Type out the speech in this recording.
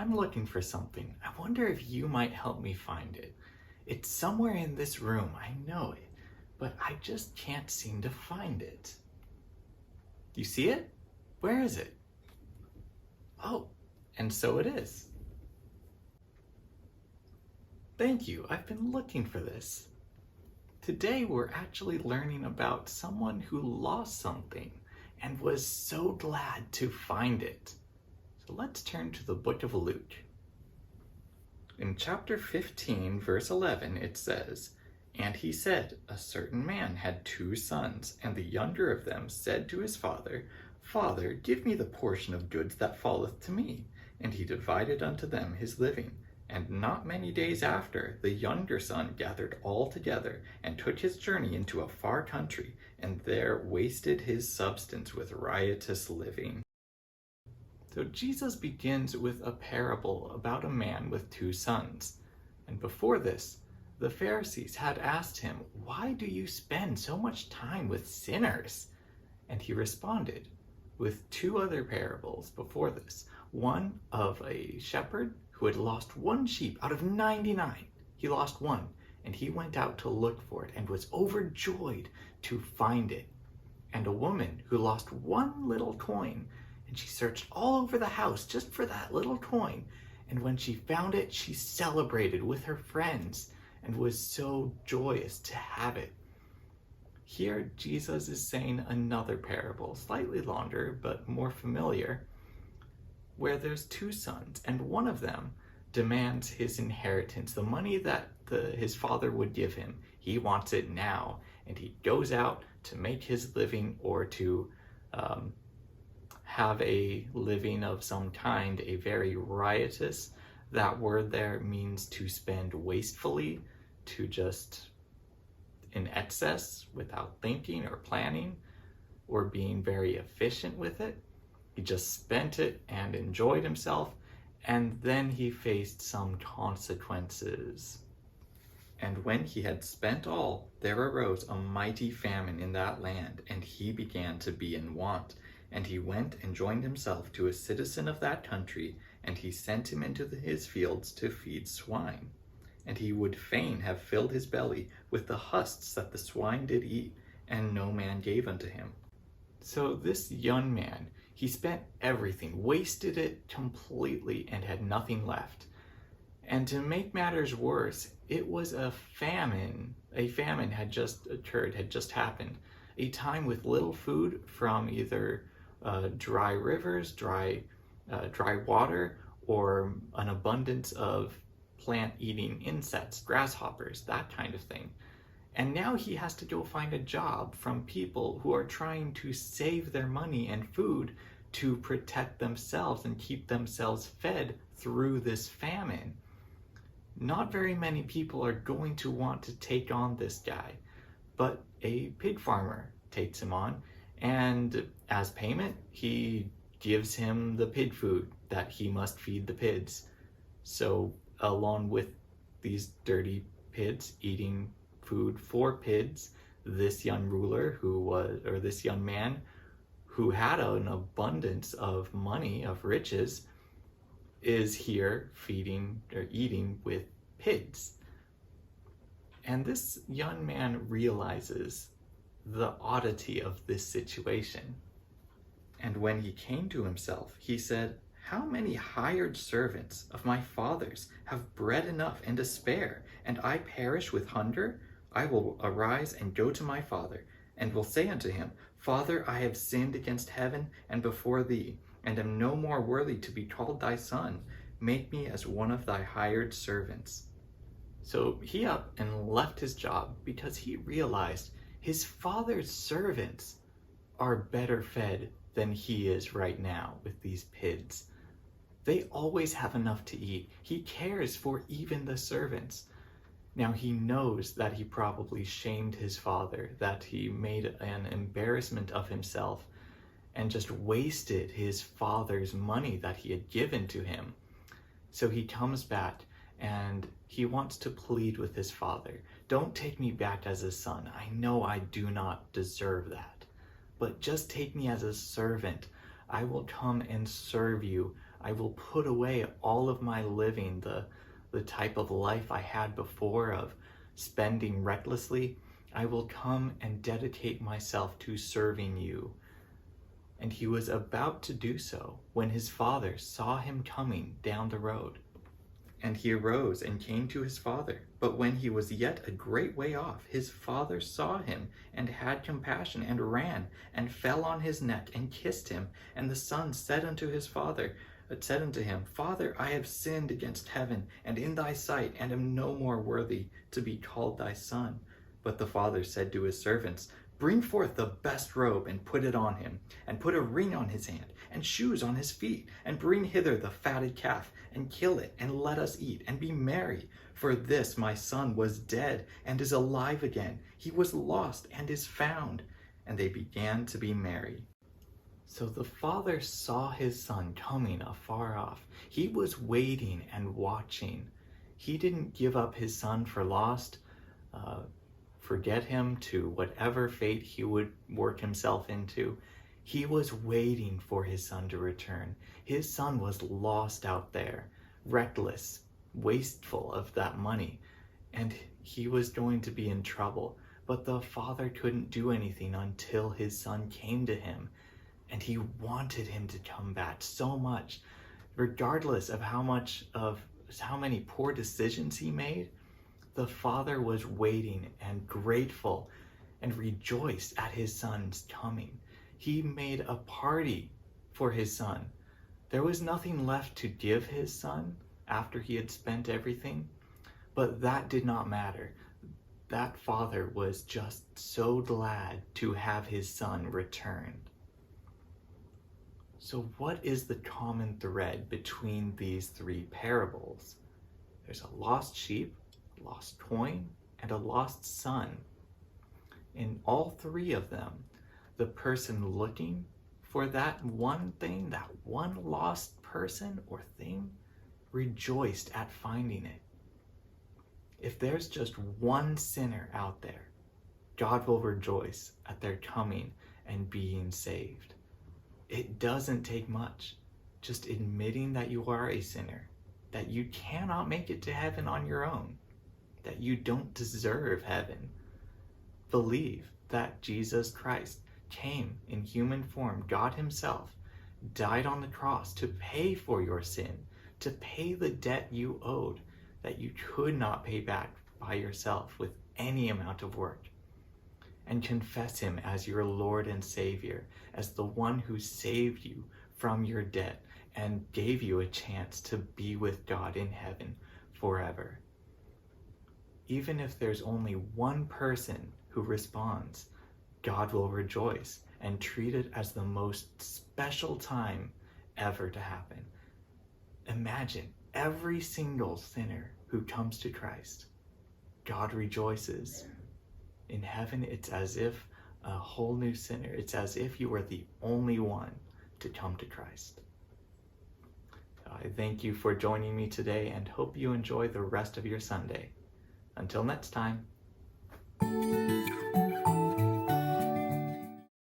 I'm looking for something. I wonder if you might help me find it. It's somewhere in this room, I know it, but I just can't seem to find it. You see it? Where is it? Oh, and so it is. Thank you, I've been looking for this. Today we're actually learning about someone who lost something and was so glad to find it. So let's turn to the book of Luke. In chapter 15, verse 11, it says, "And he said, a certain man had 2 sons, and the younger of them said to his father, Father, give me the portion of goods that falleth to me. And he divided unto them his living. And not many days after, the younger son gathered all together, and took his journey into a far country, and there wasted his substance with riotous living." So Jesus begins with a parable about a man with 2 sons. And before this, the Pharisees had asked him, "Why do you spend so much time with sinners?" And he responded with 2 other parables before this. One of a shepherd who had lost 1 sheep out of 99. He lost 1, and he went out to look for it and was overjoyed to find it. And a woman who lost 1 little coin, and she searched all over the house just for that little coin. And when she found it, she celebrated with her friends and was so joyous to have it. Here, Jesus is saying another parable, slightly longer but more familiar, where there's 2 sons, and one of them demands his inheritance, the money that his father would give him. He wants it now, and he goes out to make his living or to have a living of some kind, a very riotous. That word there means to spend wastefully, to just in excess without thinking or planning or being very efficient with it. He just spent it and enjoyed himself, and then he faced some consequences. And when he had spent all, there arose a mighty famine in that land, and he began to be in want. And he went and joined himself to a citizen of that country, and he sent him into his fields to feed swine. And he would fain have filled his belly with the husks that the swine did eat, and no man gave unto him. So this young man, he spent everything, wasted it completely, and had nothing left. And to make matters worse, it was a famine. A famine had just occurred, had just happened. A time with little food from either dry rivers, dry water, or an abundance of plant-eating insects, grasshoppers, that kind of thing. And now he has to go find a job from people who are trying to save their money and food to protect themselves and keep themselves fed through this famine. Not very many people are going to want to take on this guy, but a pig farmer takes him on, and as payment, he gives him the pig food that he must feed the pigs. So along with these dirty pigs eating food for pigs, this young ruler this young man who had an abundance of money, of riches, is here feeding or eating with pigs. And this young man realizes the oddity of this situation. And when he came to himself, he said, "How many hired servants of my father's have bread enough and to spare, and I perish with hunger? I will arise and go to my father, and will say unto him, Father, I have sinned against heaven and before thee, and am no more worthy to be called thy son. Make me as one of thy hired servants." So he up and left his job because he realized his father's servants are better fed than he is right now with these pigs. They always have enough to eat. He cares for even the servants. Now he knows that he probably shamed his father, that he made an embarrassment of himself and just wasted his father's money that he had given to him. So he comes back and he wants to plead with his father. "Don't take me back as a son. I know I do not deserve that, but just take me as a servant. I will come and serve you. I will put away all of my living, the type of life I had before of spending recklessly. I will come and dedicate myself to serving you. And he was about to do so when his father saw him coming down the road. And he arose and came to his father. But when he was yet a great way off, his father saw him and had compassion and ran and fell on his neck and kissed him. And the son said unto him, Father, I have sinned against heaven and in thy sight, and am no more worthy to be called thy son. But the father said to his servants, Bring forth the best robe and put it on him, and put a ring on his hand and shoes on his feet, and bring hither the fatted calf, and kill it, and let us eat and be merry. For this my son was dead and is alive again. He was lost and is found. And they began to be merry. So the father saw his son coming afar off. He was waiting and watching. He didn't give up his son for lost, forget him to whatever fate he would work himself into. He was waiting for his son to return. His son was lost out there, reckless, wasteful of that money, and he was going to be in trouble. But the father couldn't do anything until his son came to him, and he wanted him to come back so much, regardless of how many poor decisions he made. The father was waiting and grateful and rejoiced at his son's coming. He made a party for his son. There was nothing left to give his son after he had spent everything, but that did not matter. That father was just so glad to have his son returned. So what is the common thread between these three parables? There's a lost sheep, a lost coin, and a lost son. In all three of them, the person looking for that one thing, that one lost person or thing, rejoiced at finding it. If there's just one sinner out there, God will rejoice at their coming and being saved. It doesn't take much. Just admitting that you are a sinner, that you cannot make it to heaven on your own, that you don't deserve heaven. Believe that Jesus Christ came in human form, God himself, died on the cross to pay for your sin, to pay the debt you owed that you could not pay back by yourself with any amount of work. And confess him as your Lord and Savior, as the one who saved you from your debt and gave you a chance to be with God in heaven forever. Even if there's only one person who responds, God will rejoice and treat it as the most special time ever to happen. Imagine every single sinner who comes to Christ. God rejoices. In heaven, it's as if a whole new sinner. It's as if you were the only one to come to Christ. I thank you for joining me today and hope you enjoy the rest of your Sunday. Until next time.